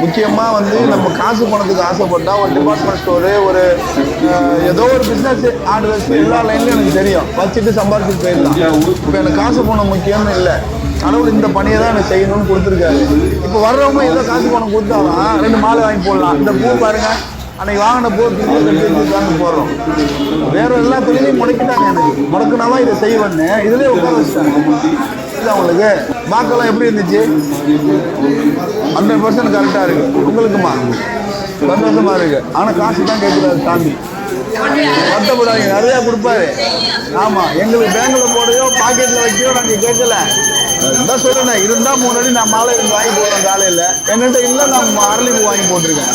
முக்கியமாக வந்து நம்ம காசு பணத்துக்கு ஆசைப்பட்டால் ஒரு டிபார்ட்மெண்ட் ஸ்டோரு ஒரு ஏதோ ஒரு பிஸ்னஸ் ஆர்டர்ஸ் எல்லா லைன்லையும் எனக்கு தெரியும், வச்சுட்டு சம்பாதிச்சுட்டு போயிடலாம். இப்போ எனக்கு காசு பணம் முக்கியம்னு இல்லை, கடவுள் இந்த பணியை தான் எனக்கு செய்யணும்னு கொடுத்துருக்காரு. இப்போ வர்றவங்க ஏதோ காசு பணம் கொடுத்தாலும் 2 மாலை வாங்கி போடலாம். இந்த பூ பாருங்க, அன்னைக்கு வாங்கின பூ கட்டி போடுறோம். வேற எல்லா தொழிலையும் முடக்கிட்டாங்க. எனக்கு முடக்குனாலும் இதை செய்வேன்னு இதுலேயே உட்கார வச்சுட்டாங்க. உங்களுக்கு வாக்கெல்லாம் எப்படி இருந்துச்சு? 100% கரெக்டாக இருக்கு. உங்களுக்குமா சந்தோஷமா இருக்கு. ஆனால் காசு தான் கேட்குறாரு சாமி. வருத்தப்படாதீங்க, நிறையா கொடுப்பாரு. ஆமாம், எங்களுக்கு பேங்கில் போடையோ பாக்கெட்டில் வைக்கையோ நாங்கள் கேட்கல. தான் சொல்கிறேன், இருந்தால் 3 அடி நான் மாலை 2 வாங்கி போடுறேன் காலையில். என்கிட்ட இல்லை, நான் அரளிப்பூ வாங்கி போட்டிருக்கேன்.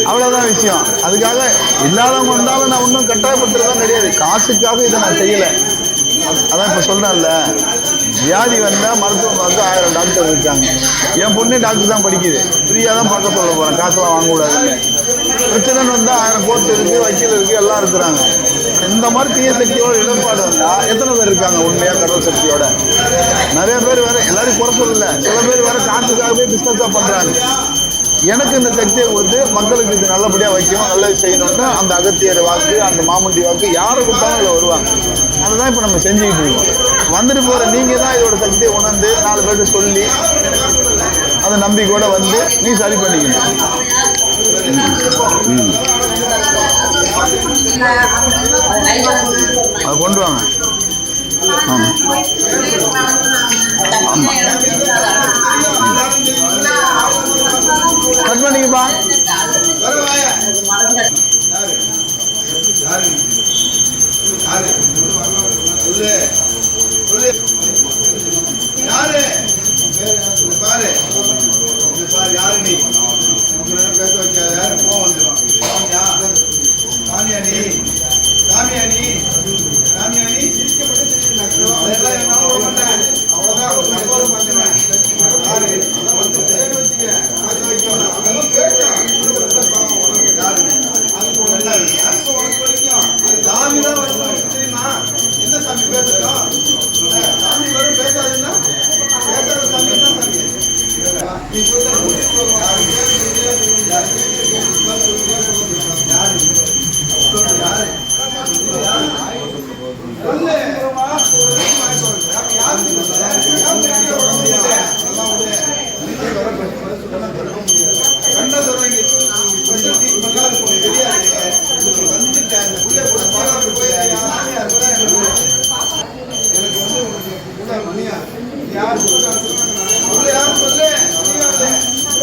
அவ்வளோதான் விஷயம். அதுக்காக இல்லாதவங்க வந்தாலும் நான் ஒன்றும் கட்டாயப்படுத்துறதுலாம் கிடையாது. காசுக்காக இதை நான் செய்யலை. அதான் இப்போ சொல்கிறேன்ல, வியாதி வந்தால் மருத்துவம் பார்த்து 1000 டாக்டர் இருக்காங்க. என் பொண்ணே டாக்டர் தான் படிக்குது. ஃப்ரீயாக தான் பார்க்க சொல்ல போகிறேன், காசுலாம் வாங்கக்கூடாதுன்னு. பிரச்சனைன்னு வந்தால் 1000 கோர்ட் இருக்குது, வக்கீல் இருக்குது, எல்லாம் இருக்கிறாங்க. இந்த மாதிரி தீய சக்தியோட இடர்பாடு வந்தால் எத்தனை பேர் இருக்காங்க உண்மையாக கடவுள் சக்தியோட? நிறைய பேர் வேறு, எல்லாரும் குறை சொல்லலை. சில பேர் வேறு காசுக்காகவே பிஸ்னஸாக பண்ணுறாங்க. எனக்கு இந்த சக்தியை கொடுத்து மக்களுக்கு இது நல்லபடியாக வைக்கணும், நல்லது செய்யணும்னு அந்த அகத்தியர் வாக்கு, அந்த மாமண்டி வாக்கு யாரை கொடுத்தாலும் இதில் வருவாங்க. அதை தான் இப்போ நம்ம செஞ்சுக்கிட்டு இருக்கோம். வந்துட்டு போகிற நீங்கள் தான் இதோட சக்தியை உணர்ந்து 4 பேர்கிட்ட சொல்லி அதை நம்பிக்கையோடு வந்து நீ சரி பண்ணிக்கணும். அதை கொண்டு வாங்க. ஆமாம் கட் பண்ணிக்கப்பா. யாரு நீ பேச வைக்காத, போக வந்துடுவான். சாமியா நீ, சாமியா நீ, சாமியா நீ சிரிக்கப்பட்டு அதெல்லாம் என்னால பண்ணேன். அவ்வளோதான் ஒரு தகவல் பண்ணுவேன். யாரு வச்சுக்க பேச வைக்கணும். அதெல்லாம் கேட்கலாம். யாரு அதுக்கு நல்லா இருக்கு. அதுக்கு உனக்கு வரைக்கும் அது சாமி தான் வரணும் தெரியுமா? என்ன சாமி பேசட்டும்? சாமி வரும் பேசாதுன்னா பேசாத சாமி தான் சாமி. நீ சொல்ல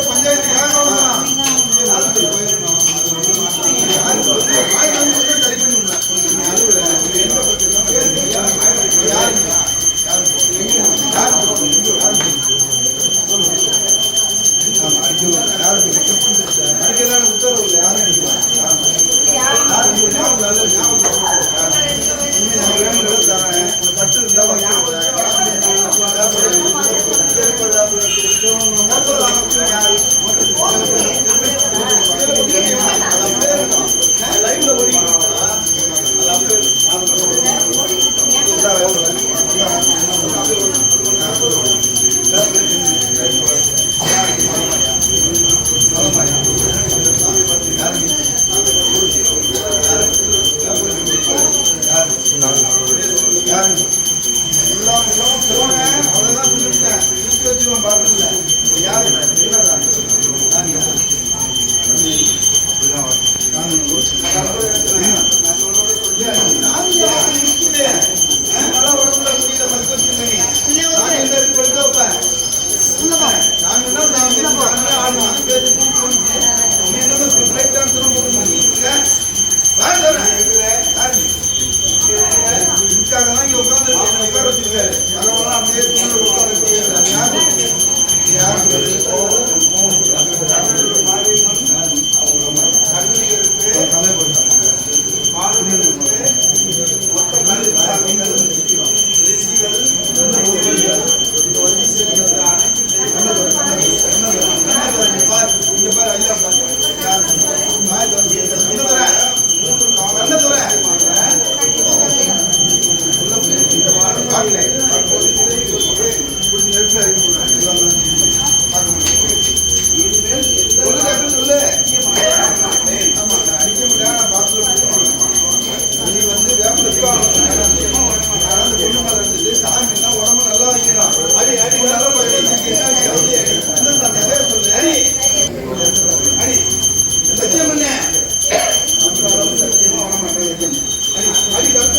பஞ்சாயத்து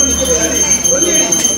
நிக்க போதாடி